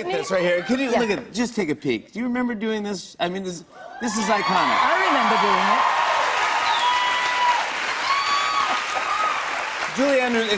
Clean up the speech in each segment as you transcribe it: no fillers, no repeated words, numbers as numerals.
at this right here. Can you look at, just take a peek. Do you remember doing this? I mean, this is iconic. I remember doing it. Julie Andrews,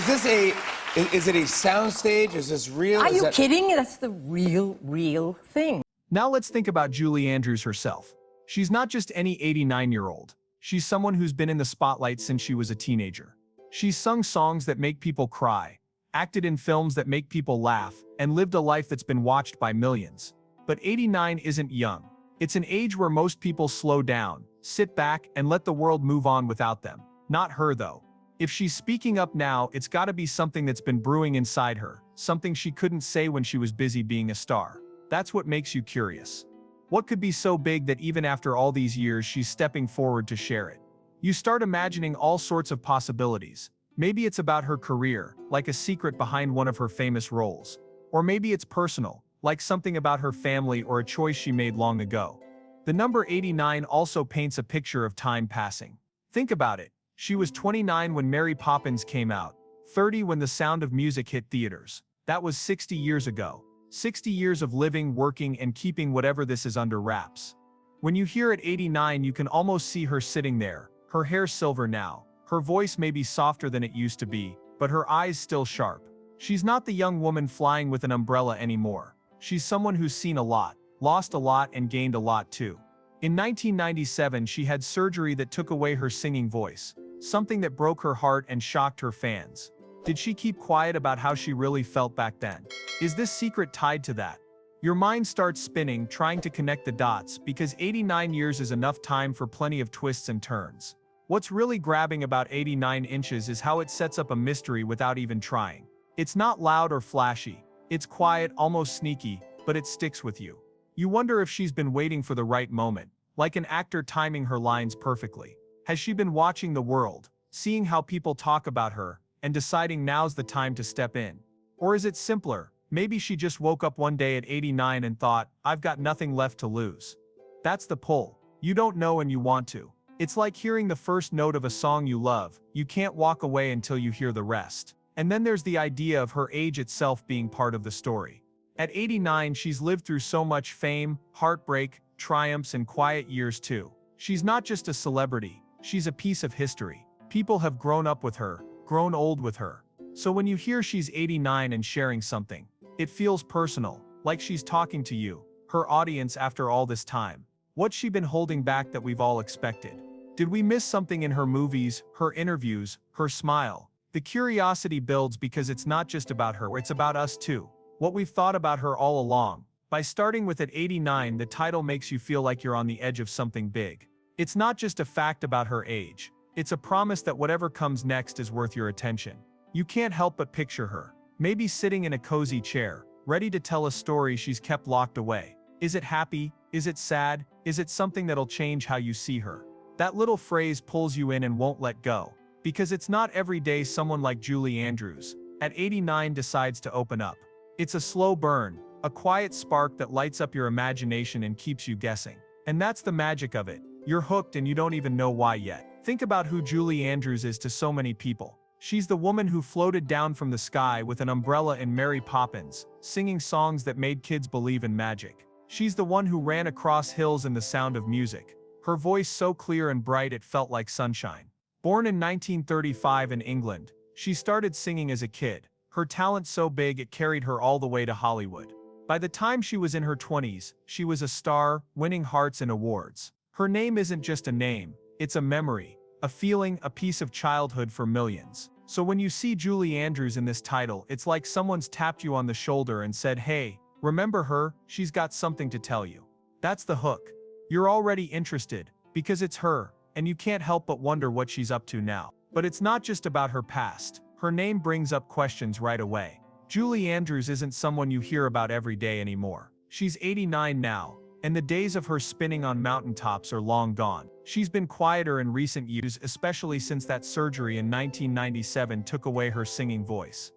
is it a soundstage? Is this real? Are you kidding? That's the real thing. Now let's think about Julie Andrews herself. She's not just any 89-year-old. She's someone who's been in the spotlight since she was a teenager. She's sung songs that make people cry, acted in films that make people laugh, and lived a life that's been watched by millions. But 89 isn't young. It's an age where most people slow down, sit back, and let the world move on without them. Not her, though. If she's speaking up now, it's gotta be something that's been brewing inside her, something she couldn't say when she was busy being a star. That's what makes you curious. What could be so big that even after all these years, she's stepping forward to share it? You start imagining all sorts of possibilities. Maybe it's about her career, like a secret behind one of her famous roles. Or maybe it's personal, like something about her family or a choice she made long ago. The number 89 also paints a picture of time passing. Think about it. She was 29 when Mary Poppins came out, 30 when The Sound of Music hit theaters. That was 60 years ago. 60 years of living, working, and keeping whatever this is under wraps. When you hear it 89, you can almost see her sitting there, her hair silver now. Her voice may be softer than it used to be, but her eyes still sharp. She's not the young woman flying with an umbrella anymore. She's someone who's seen a lot, lost a lot, and gained a lot too. In 1997, she had surgery that took away her singing voice, something that broke her heart and shocked her fans. Did she keep quiet about how she really felt back then? Is this secret tied to that? Your mind starts spinning, trying to connect the dots, because 89 years is enough time for plenty of twists and turns. What's really grabbing about 89 inches is how it sets up a mystery without even trying. It's not loud or flashy. It's quiet, almost sneaky, but it sticks with you. You wonder if she's been waiting for the right moment, like an actor timing her lines perfectly. Has she been watching the world, seeing how people talk about her, and deciding now's the time to step in? Or is it simpler? Maybe she just woke up one day at 89 and thought, I've got nothing left to lose. That's the pull. You don't know and you want to. It's like hearing the first note of a song you love. You can't walk away until you hear the rest. And then there's the idea of her age itself being part of the story. At 89, she's lived through so much fame, heartbreak, triumphs, and quiet years too. She's not just a celebrity. She's a piece of history. People have grown up with her, grown old with her. So when you hear she's 89 and sharing something, it feels personal, like she's talking to you, her audience, after all this time. What's she been holding back that we've all expected? Did we miss something in her movies, her interviews, her smile? The curiosity builds because it's not just about her, it's about us too. What we've thought about her all along. By starting with at 89, the title makes you feel like you're on the edge of something big. It's not just a fact about her age. It's a promise that whatever comes next is worth your attention. You can't help but picture her, maybe sitting in a cozy chair, ready to tell a story she's kept locked away. Is it happy? Is it sad? Is it something that'll change how you see her? That little phrase pulls you in and won't let go. Because it's not every day someone like Julie Andrews, at 89, decides to open up. It's a slow burn, a quiet spark that lights up your imagination and keeps you guessing. And that's the magic of it. You're hooked and you don't even know why yet. Think about who Julie Andrews is to so many people. She's the woman who floated down from the sky with an umbrella in Mary Poppins, singing songs that made kids believe in magic. She's the one who ran across hills in The Sound of Music, her voice so clear and bright it felt like sunshine. Born in 1935 in England, she started singing as a kid, her talent so big it carried her all the way to Hollywood. By the time she was in her 20s, she was a star, winning hearts and awards. Her name isn't just a name, it's a memory, a feeling, a piece of childhood for millions. So when you see Julie Andrews in this title, it's like someone's tapped you on the shoulder and said, hey, remember her? She's got something to tell you. That's the hook. You're already interested, because it's her, and you can't help but wonder what she's up to now. But it's not just about her past. Her name brings up questions right away. Julie Andrews isn't someone you hear about every day anymore. She's 89 now, and the days of her spinning on mountaintops are long gone. She's been quieter in recent years, especially since that surgery in 1997 took away her singing voice.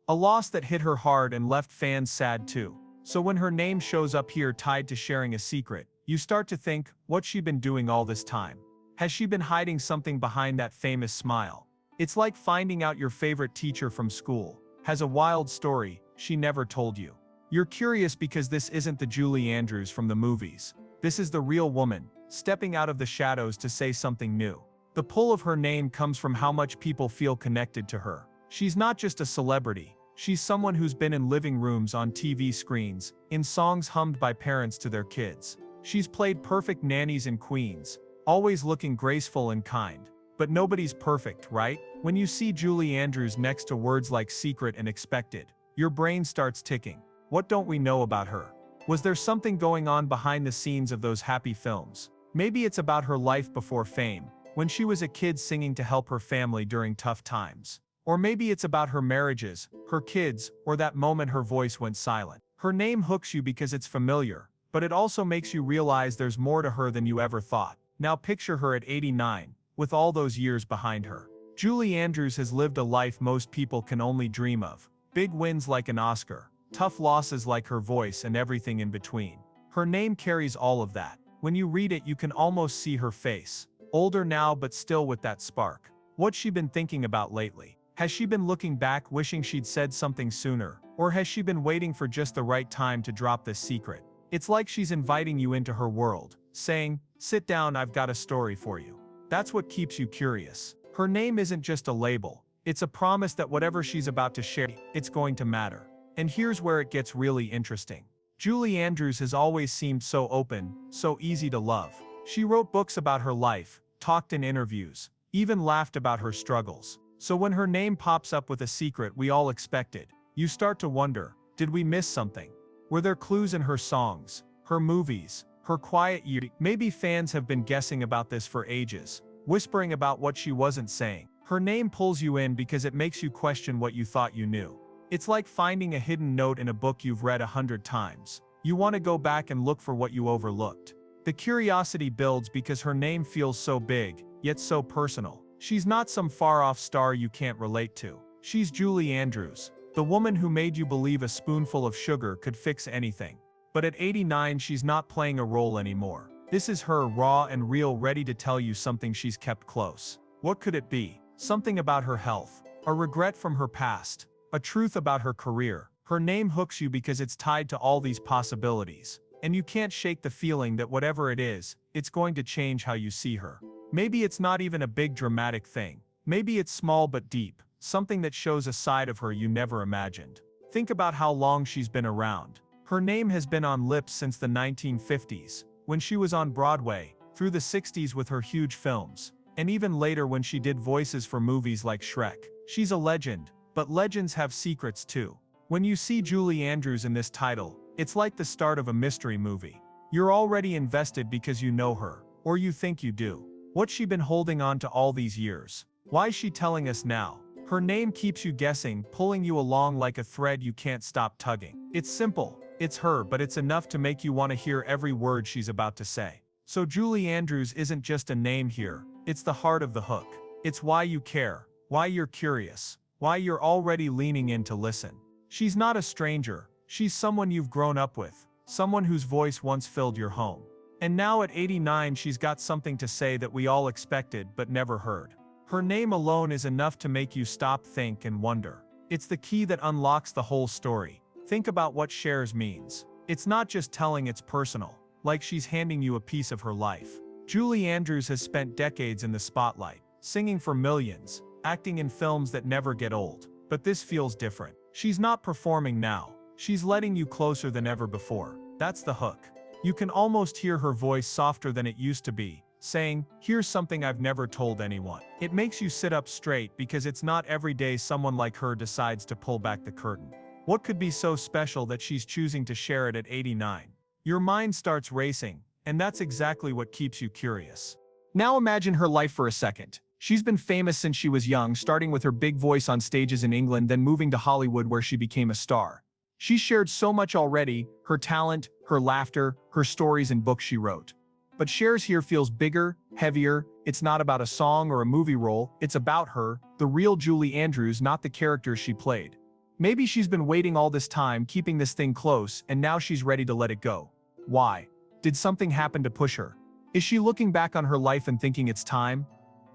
A loss that hit her hard and left fans sad too. So when her name shows up here tied to sharing a secret, you start to think, what's she been doing all this time? Has she been hiding something behind that famous smile? It's like finding out your favorite teacher from school has a wild story she never told you. You're curious because this isn't the Julie Andrews from the movies. This is the real woman, stepping out of the shadows to say something new. The pull of her name comes from how much people feel connected to her. She's not just a celebrity. She's someone who's been in living rooms, on TV screens, in songs hummed by parents to their kids. She's played perfect nannies and queens, always looking graceful and kind. But nobody's perfect, right? When you see Julie Andrews next to words like secret and expected, your brain starts ticking. What don't we know about her? Was there something going on behind the scenes of those happy films? Maybe it's about her life before fame, when she was a kid singing to help her family during tough times. Or maybe it's about her marriages, her kids, or that moment her voice went silent. Her name hooks you because it's familiar, but it also makes you realize there's more to her than you ever thought. Now picture her at 89, with all those years behind her. Julie Andrews has lived a life most people can only dream of. Big wins like an Oscar, tough losses like her voice, and everything in between. Her name carries all of that. When you read it, you can almost see her face. Older now, but still with that spark. What's she been thinking about lately? Has she been looking back, wishing she'd said something sooner? Or has she been waiting for just the right time to drop this secret? It's like she's inviting you into her world, saying, "Sit down, I've got a story for you." That's what keeps you curious. Her name isn't just a label. It's a promise that whatever she's about to share, it's going to matter. And here's where it gets really interesting. Julie Andrews has always seemed so open, so easy to love. She wrote books about her life, talked in interviews, even laughed about her struggles. So when her name pops up with a secret we all expected, you start to wonder, did we miss something? Were there clues in her songs, her movies, her quiet years? Maybe fans have been guessing about this for ages, whispering about what she wasn't saying. Her name pulls you in because it makes you question what you thought you knew. It's like finding a hidden note in a book you've read 100 times. You want to go back and look for what you overlooked. The curiosity builds because her name feels so big, yet so personal. She's not some far-off star you can't relate to. She's Julie Andrews, the woman who made you believe a spoonful of sugar could fix anything. But at 89, she's not playing a role anymore. This is her, raw and real, ready to tell you something she's kept close. What could it be? Something about her health, a regret from her past, a truth about her career. Her name hooks you because it's tied to all these possibilities. And you can't shake the feeling that whatever it is, it's going to change how you see her. Maybe it's not even a big dramatic thing. Maybe it's small but deep, something that shows a side of her you never imagined. Think about how long she's been around. Her name has been on lips since the 1950s, when she was on Broadway, through the 60s with her huge films, and even later when she did voices for movies like Shrek. She's a legend, but legends have secrets too. When you see Julie Andrews in this title, it's like the start of a mystery movie. You're already invested because you know her, or you think you do. What's she been holding on to all these years? Why is she telling us now? Her name keeps you guessing, pulling you along like a thread you can't stop tugging. It's simple, it's her, but it's enough to make you want to hear every word she's about to say. So Julie Andrews isn't just a name here, it's the heart of the hook. It's why you care, why you're curious, why you're already leaning in to listen. She's not a stranger, she's someone you've grown up with, someone whose voice once filled your home. And now at 89, she's got something to say that we all expected but never heard. Her name alone is enough to make you stop, think, and wonder. It's the key that unlocks the whole story. Think about what shares means. It's not just telling, it's personal, like she's handing you a piece of her life. Julie Andrews has spent decades in the spotlight, singing for millions, acting in films that never get old. But this feels different. She's not performing now. She's letting you closer than ever before. That's the hook. You can almost hear her voice softer than it used to be, saying, "Here's something I've never told anyone." It makes you sit up straight because it's not every day someone like her decides to pull back the curtain. What could be so special that she's choosing to share it at 89? Your mind starts racing, and that's exactly what keeps you curious. Now imagine her life for a second. She's been famous since she was young, starting with her big voice on stages in England, then moving to Hollywood where she became a star. She's shared so much already, her talent, her laughter, her stories and books she wrote. But shares here feels bigger, heavier. It's not about a song or a movie role, it's about her, the real Julie Andrews, not the characters she played. Maybe she's been waiting all this time, keeping this thing close, and now she's ready to let it go. Why? Did something happen to push her? Is she looking back on her life and thinking it's time?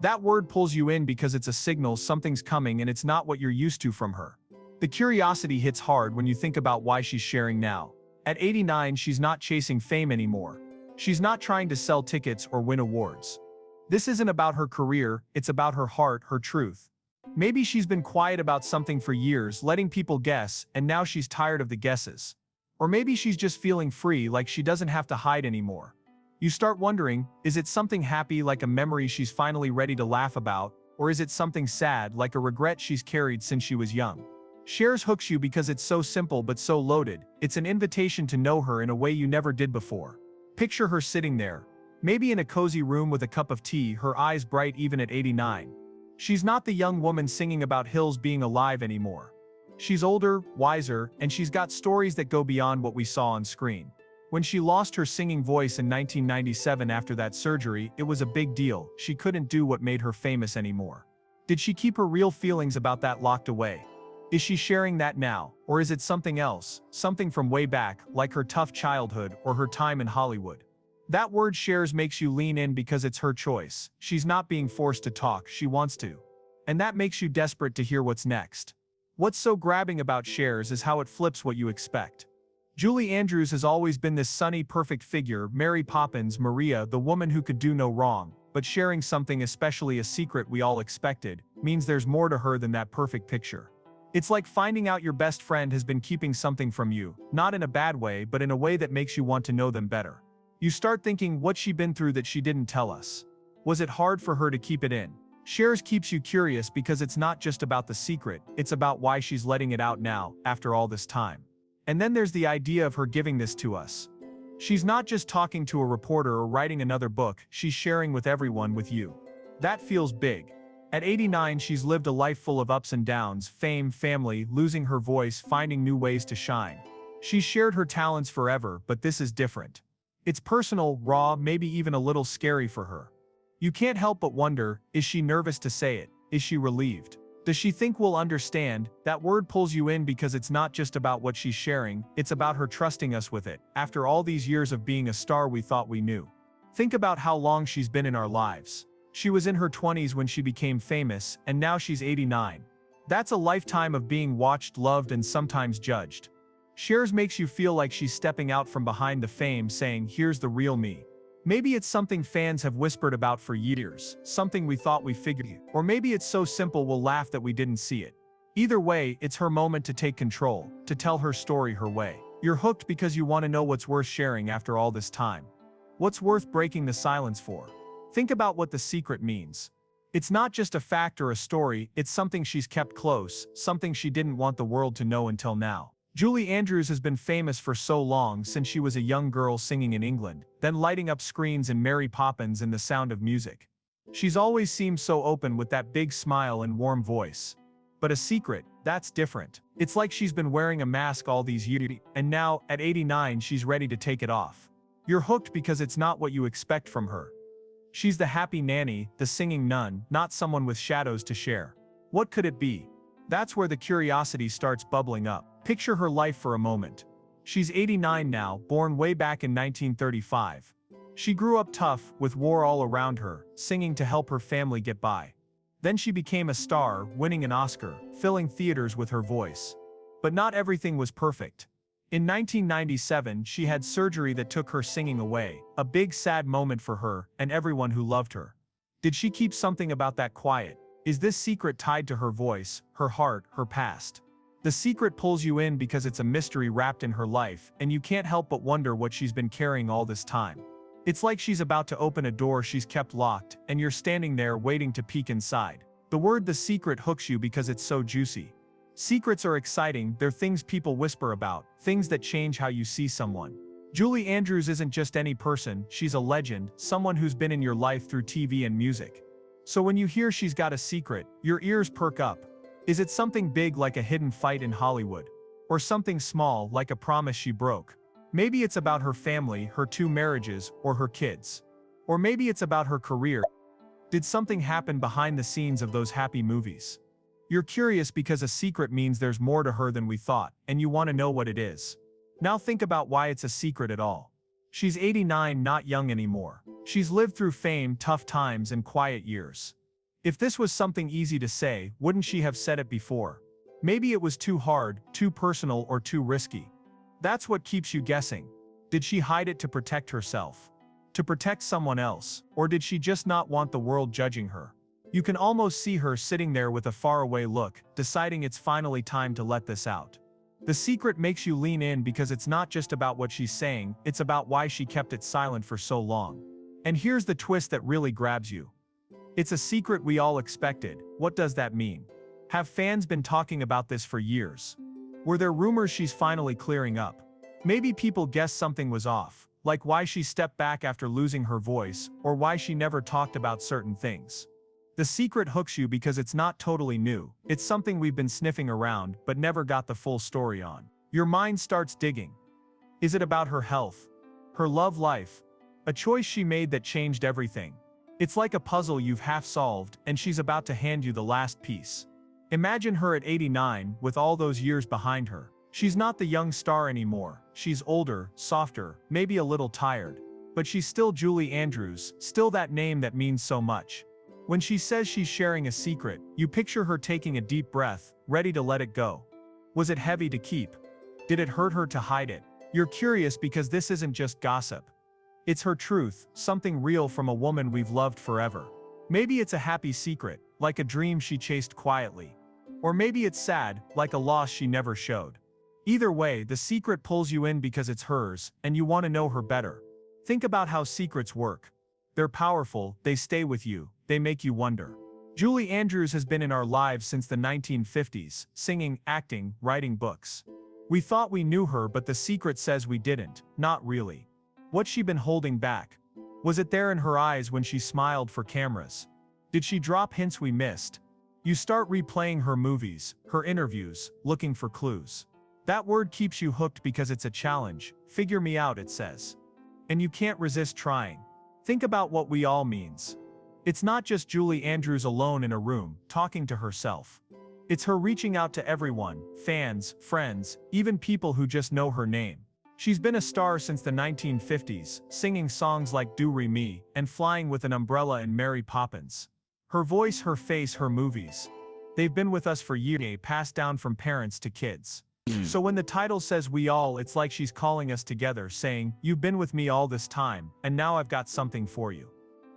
That word pulls you in because it's a signal something's coming and it's not what you're used to from her. The curiosity hits hard when you think about why she's sharing now. At 89, she's not chasing fame anymore. She's not trying to sell tickets or win awards. This isn't about her career, it's about her heart, her truth. Maybe she's been quiet about something for years, letting people guess, and now she's tired of the guesses. Or maybe she's just feeling free, like she doesn't have to hide anymore. You start wondering, is it something happy like a memory she's finally ready to laugh about, or is it something sad like a regret she's carried since she was young? Shares hooks you because it's so simple but so loaded. It's an invitation to know her in a way you never did before. Picture her sitting there, maybe in a cozy room with a cup of tea, her eyes bright even at 89. She's not the young woman singing about hills being alive anymore. She's older, wiser, and she's got stories that go beyond what we saw on screen. When she lost her singing voice in 1997 after that surgery, it was a big deal. She couldn't do what made her famous anymore. Did she keep her real feelings about that locked away? Is she sharing that now, or is it something else, something from way back, like her tough childhood or her time in Hollywood? That word shares makes you lean in because it's her choice. She's not being forced to talk, she wants to. And that makes you desperate to hear what's next. What's so grabbing about Shares is how it flips what you expect. Julie Andrews has always been this sunny, perfect figure, Mary Poppins, Maria, the woman who could do no wrong, but sharing something, especially a secret we all expected, means there's more to her than that perfect picture. It's like finding out your best friend has been keeping something from you, not in a bad way, but in a way that makes you want to know them better. You start thinking, what's she been through that she didn't tell us? Was it hard for her to keep it in? Shares keeps you curious because it's not just about the secret, it's about why she's letting it out now, after all this time. And then there's the idea of her giving this to us. She's not just talking to a reporter or writing another book, she's sharing with everyone, with you. That feels big. At 89, she's lived a life full of ups and downs, fame, family, losing her voice, finding new ways to shine. She's shared her talents forever, but this is different. It's personal, raw, maybe even a little scary for her. You can't help but wonder, is she nervous to say it? Is she relieved? Does she think we'll understand? That word pulls you in because it's not just about what she's sharing, it's about her trusting us with it, after all these years of being a star we thought we knew. Think about how long she's been in our lives. She was in her 20s when she became famous, and now she's 89. That's a lifetime of being watched, loved, and sometimes judged. Shares makes you feel like she's stepping out from behind the fame, saying, here's the real me. Maybe it's something fans have whispered about for years, something we thought we figured, or maybe it's so simple we'll laugh that we didn't see it. Either way, it's her moment to take control, to tell her story her way. You're hooked because you want to know what's worth sharing after all this time. What's worth breaking the silence for? Think about what the secret means. It's not just a fact or a story, it's something she's kept close, something she didn't want the world to know until now. Julie Andrews has been famous for so long, since she was a young girl singing in England, then lighting up screens in Mary Poppins and The Sound of Music. She's always seemed so open with that big smile and warm voice. But a secret, that's different. It's like she's been wearing a mask all these years, and now, at 89, she's ready to take it off. You're hooked because it's not what you expect from her. She's the happy nanny, the singing nun, not someone with shadows to share. What could it be? That's where the curiosity starts bubbling up. Picture her life for a moment. She's 89 now, born way back in 1935. She grew up tough, with war all around her, singing to help her family get by. Then she became a star, winning an Oscar, filling theaters with her voice. But not everything was perfect. In 1997, she had surgery that took her singing away, a big sad moment for her and everyone who loved her. Did she keep something about that quiet? Is this secret tied to her voice, her heart, her past? The secret pulls you in because it's a mystery wrapped in her life, and you can't help but wonder what she's been carrying all this time. It's like she's about to open a door she's kept locked, and you're standing there waiting to peek inside. The word "the secret" hooks you because it's so juicy. Secrets are exciting, they're things people whisper about, things that change how you see someone. Julie Andrews isn't just any person, she's a legend, someone who's been in your life through TV and music. So when you hear she's got a secret, your ears perk up. Is it something big like a hidden fight in Hollywood? Or something small like a promise she broke? Maybe it's about her family, her 2 marriages, or her kids. Or maybe it's about her career. Did something happen behind the scenes of those happy movies? You're curious because a secret means there's more to her than we thought, and you want to know what it is. Now think about why it's a secret at all. She's 89, not young anymore. She's lived through fame, tough times, and quiet years. If this was something easy to say, wouldn't she have said it before? Maybe it was too hard, too personal, or too risky. That's what keeps you guessing. Did she hide it to protect herself? To protect someone else? Or did she just not want the world judging her? You can almost see her sitting there with a faraway look, deciding it's finally time to let this out. The secret makes you lean in because it's not just about what she's saying, it's about why she kept it silent for so long. And here's the twist that really grabs you. It's a secret we all expected. What does that mean? Have fans been talking about this for years? Were there rumors she's finally clearing up? Maybe people guessed something was off, like why she stepped back after losing her voice, or why she never talked about certain things. The secret hooks you because it's not totally new, it's something we've been sniffing around but never got the full story on. Your mind starts digging. Is it about her health? Her love life? A choice she made that changed everything? It's like a puzzle you've half solved, and she's about to hand you the last piece. Imagine her at 89, with all those years behind her. She's not the young star anymore. She's older, softer, maybe a little tired. But she's still Julie Andrews, still that name that means so much. When she says she's sharing a secret, you picture her taking a deep breath, ready to let it go. Was it heavy to keep? Did it hurt her to hide it? You're curious because this isn't just gossip. It's her truth, something real from a woman we've loved forever. Maybe it's a happy secret, like a dream she chased quietly. Or maybe it's sad, like a loss she never showed. Either way, the secret pulls you in because it's hers, and you want to know her better. Think about how secrets work. They're powerful, they stay with you, they make you wonder. Julie Andrews has been in our lives since the 1950s, singing, acting, writing books. We thought we knew her, but the secret says we didn't, not really. What's she been holding back? Was it there in her eyes when she smiled for cameras? Did she drop hints we missed? You start replaying her movies, her interviews, looking for clues. That word keeps you hooked because it's a challenge. Figure me out, it says. And you can't resist trying. Think about what we all means. It's not just Julie Andrews alone in a room, talking to herself. It's her reaching out to everyone, fans, friends, even people who just know her name. She's been a star since the 1950s, singing songs like Do Re Mi, and flying with an umbrella in Mary Poppins. Her voice, her face, her movies. They've been with us for years, passed down from parents to kids. So when the title says we all, it's like she's calling us together, saying, you've been with me all this time, and now I've got something for you.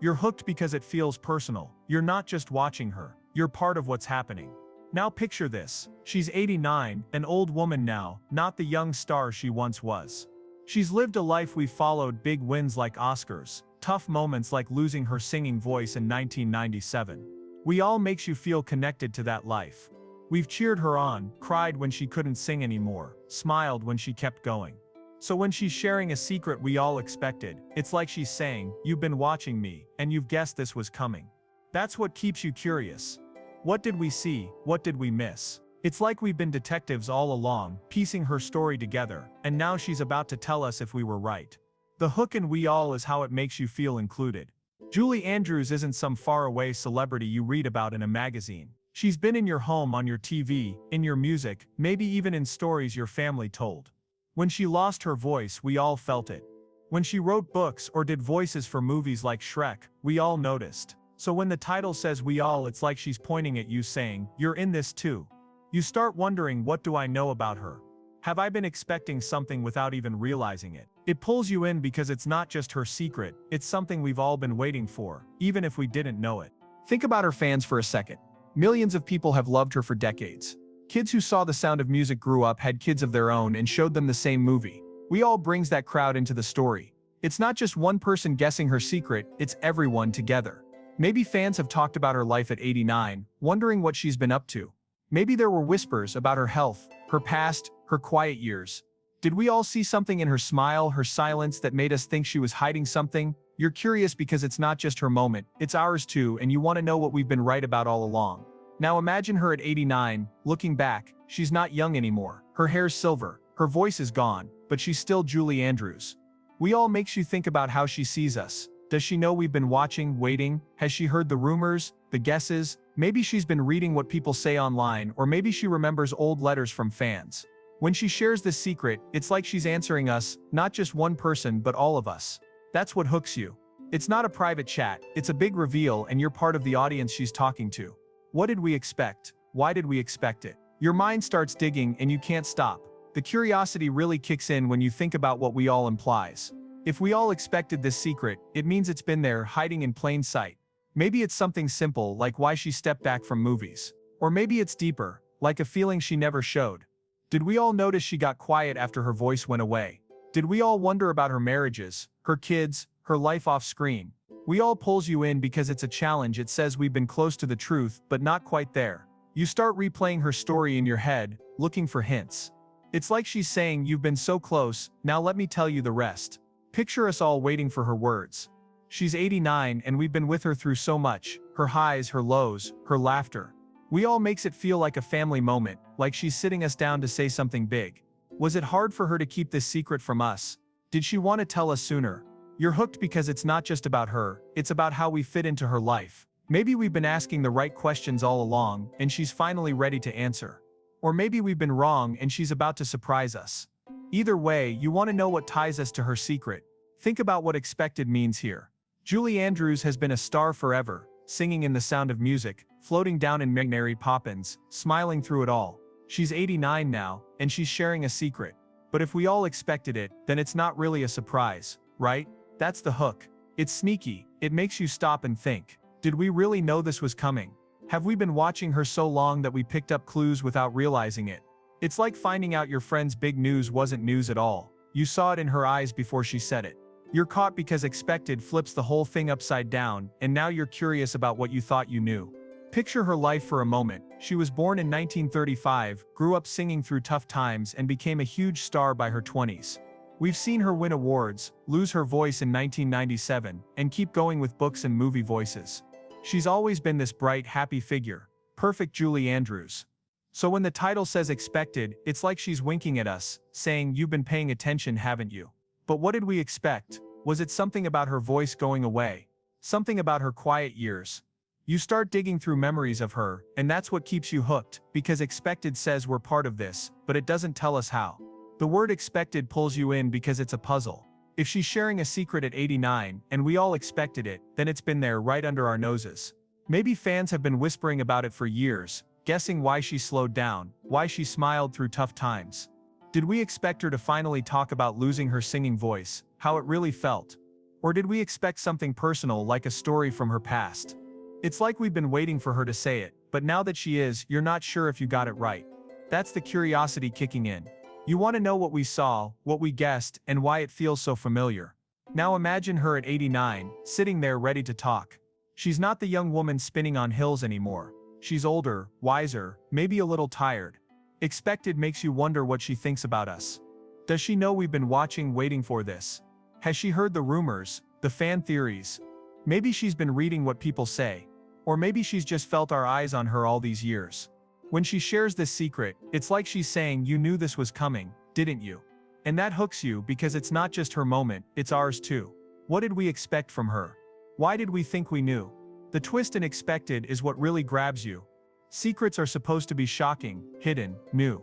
You're hooked because it feels personal. You're not just watching her, you're part of what's happening. Now picture this. She's 89, an old woman now, not the young star she once was. She's lived a life we've followed, big wins like Oscars, tough moments like losing her singing voice in 1997. We all makes you feel connected to that life. We've cheered her on, cried when she couldn't sing anymore, smiled when she kept going. So when she's sharing a secret we all expected, it's like she's saying, you've been watching me, and you've guessed this was coming. That's what keeps you curious. What did we see? What did we miss? It's like we've been detectives all along, piecing her story together, and now she's about to tell us if we were right. The hook in We All is how it makes you feel included. Julie Andrews isn't some faraway celebrity you read about in a magazine. She's been in your home, on your TV, in your music, maybe even in stories your family told. When she lost her voice, we all felt it. When she wrote books or did voices for movies like Shrek, we all noticed. So when the title says We All, it's like she's pointing at you saying, you're in this too. You start wondering, what do I know about her? Have I been expecting something without even realizing it? It pulls you in because it's not just her secret, it's something we've all been waiting for, even if we didn't know it. Think about her fans for a second. Millions of people have loved her for decades. Kids who saw The Sound of Music grew up, had kids of their own, and showed them the same movie. We All brings that crowd into the story. It's not just one person guessing her secret, it's everyone together. Maybe fans have talked about her life at 89, wondering what she's been up to. Maybe there were whispers about her health, her past, her quiet years. Did we all see something in her smile, her silence that made us think she was hiding something? You're curious because it's not just her moment, it's ours too, and you want to know what we've been right about all along. Now imagine her at 89, looking back, she's not young anymore. Her hair's silver, her voice is gone, but she's still Julie Andrews. We All makes you think about how she sees us. Does she know we've been watching, waiting? Has she heard the rumors, the guesses? Maybe she's been reading what people say online, or maybe she remembers old letters from fans. When she shares this secret, it's like she's answering us, not just one person but all of us. That's what hooks you. It's not a private chat, it's a big reveal, and you're part of the audience she's talking to. What did we expect? Why did we expect it? Your mind starts digging and you can't stop. The curiosity really kicks in when you think about what we all implies. If we all expected this secret, it means it's been there, hiding in plain sight. Maybe it's something simple, like why she stepped back from movies. Or maybe it's deeper, like a feeling she never showed. Did we all notice she got quiet after her voice went away? Did we all wonder about her marriages, her kids, her life off screen? We All pulls you in because it's a challenge. It says we've been close to the truth, but not quite there. You start replaying her story in your head, looking for hints. It's like she's saying, you've been so close, now let me tell you the rest. Picture us all waiting for her words. She's 89 and we've been with her through so much, her highs, her lows, her laughter. We all makes it feel like a family moment, like she's sitting us down to say something big. Was it hard for her to keep this secret from us? Did she want to tell us sooner? You're hooked because it's not just about her, it's about how we fit into her life. Maybe we've been asking the right questions all along, and she's finally ready to answer. Or maybe we've been wrong and she's about to surprise us. Either way, you want to know what ties us to her secret. Think about what expected means here. Julie Andrews has been a star forever, singing in The Sound of Music, floating down in Mary Poppins, smiling through it all. She's 89 now, and she's sharing a secret. But if we all expected it, then it's not really a surprise, right? That's the hook. It's sneaky, it makes you stop and think. Did we really know this was coming? Have we been watching her so long that we picked up clues without realizing it? It's like finding out your friend's big news wasn't news at all. You saw it in her eyes before she said it. You're caught because expected flips the whole thing upside down, and now you're curious about what you thought you knew. Picture her life for a moment. She was born in 1935, grew up singing through tough times, and became a huge star by her 20s. We've seen her win awards, lose her voice in 1997, and keep going with books and movie voices. She's always been this bright, happy figure. Perfect Julie Andrews. So when the title says expected, it's like she's winking at us, saying, you've been paying attention, haven't you? But what did we expect? Was it something about her voice going away? Something about her quiet years? You start digging through memories of her, and that's what keeps you hooked, because expected says we're part of this, but it doesn't tell us how. The word expected pulls you in because it's a puzzle. If she's sharing a secret at 89, and we all expected it, then it's been there right under our noses. Maybe fans have been whispering about it for years, guessing why she slowed down, why she smiled through tough times. Did we expect her to finally talk about losing her singing voice, how it really felt? Or did we expect something personal like a story from her past? It's like we've been waiting for her to say it, but now that she is, you're not sure if you got it right. That's the curiosity kicking in. You want to know what we saw, what we guessed, and why it feels so familiar. Now imagine her at 89, sitting there ready to talk. She's not the young woman spinning on hills anymore. She's older, wiser, maybe a little tired. Expected makes you wonder what she thinks about us. Does she know we've been watching, waiting for this? Has she heard the rumors, the fan theories? Maybe she's been reading what people say. Or maybe she's just felt our eyes on her all these years. When she shares this secret, it's like she's saying, you knew this was coming, didn't you? And that hooks you because it's not just her moment, it's ours too. What did we expect from her? Why did we think we knew? The twist in expected is what really grabs you. Secrets are supposed to be shocking, hidden, new.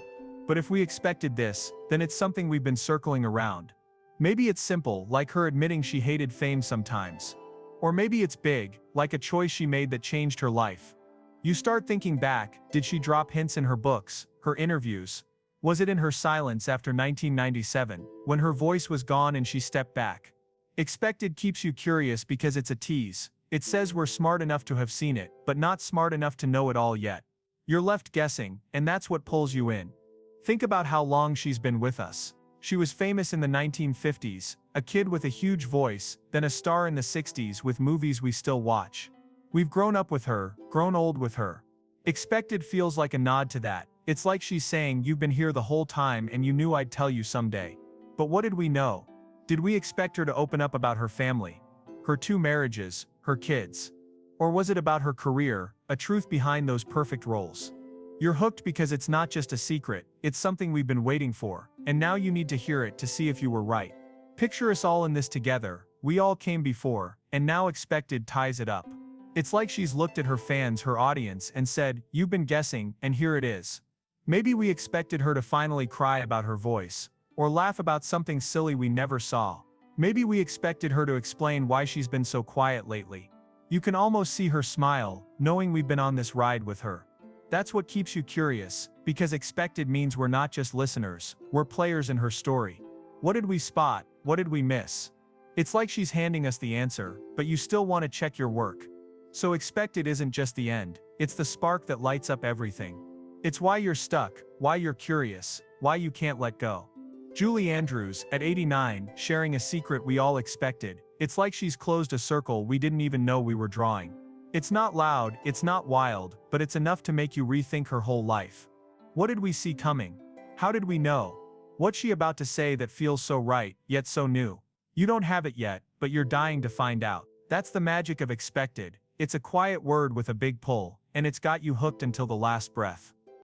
But if we expected this, then it's something we've been circling around. Maybe it's simple, like her admitting she hated fame sometimes. Or maybe it's big, like a choice she made that changed her life. You start thinking back, did she drop hints in her books, her interviews? Was it in her silence after 1997, when her voice was gone and she stepped back? Expected keeps you curious because it's a tease. It says we're smart enough to have seen it, but not smart enough to know it all yet. You're left guessing, and that's what pulls you in. Think about how long she's been with us. She was famous in the 1950s, a kid with a huge voice, then a star in the 60s with movies we still watch. We've grown up with her, grown old with her. Expected feels like a nod to that. It's like she's saying, you've been here the whole time and you knew I'd tell you someday. But what did we know? Did we expect her to open up about her family? Her 2 marriages, her kids? Or was it about her career, a truth behind those perfect roles? You're hooked because it's not just a secret, it's something we've been waiting for, and now you need to hear it to see if you were right. Picture us all in this together, we all came before, and now expected ties it up. It's like she's looked at her fans, her audience, and said, you've been guessing, and here it is. Maybe we expected her to finally cry about her voice, or laugh about something silly we never saw. Maybe we expected her to explain why she's been so quiet lately. You can almost see her smile, knowing we've been on this ride with her. That's what keeps you curious, because expected means we're not just listeners, we're players in her story. What did we spot? What did we miss? It's like she's handing us the answer, but you still want to check your work. So expected isn't just the end, it's the spark that lights up everything. It's why you're stuck, why you're curious, why you can't let go. Julie Andrews, at 89, sharing a secret we all expected. It's like she's closed a circle we didn't even know we were drawing. It's not loud, it's not wild, but it's enough to make you rethink her whole life. What did we see coming? How did we know? What's she about to say that feels so right, yet so new? You don't have it yet, but you're dying to find out. That's the magic of expected. It's a quiet word with a big pull, and it's got you hooked until the last breath.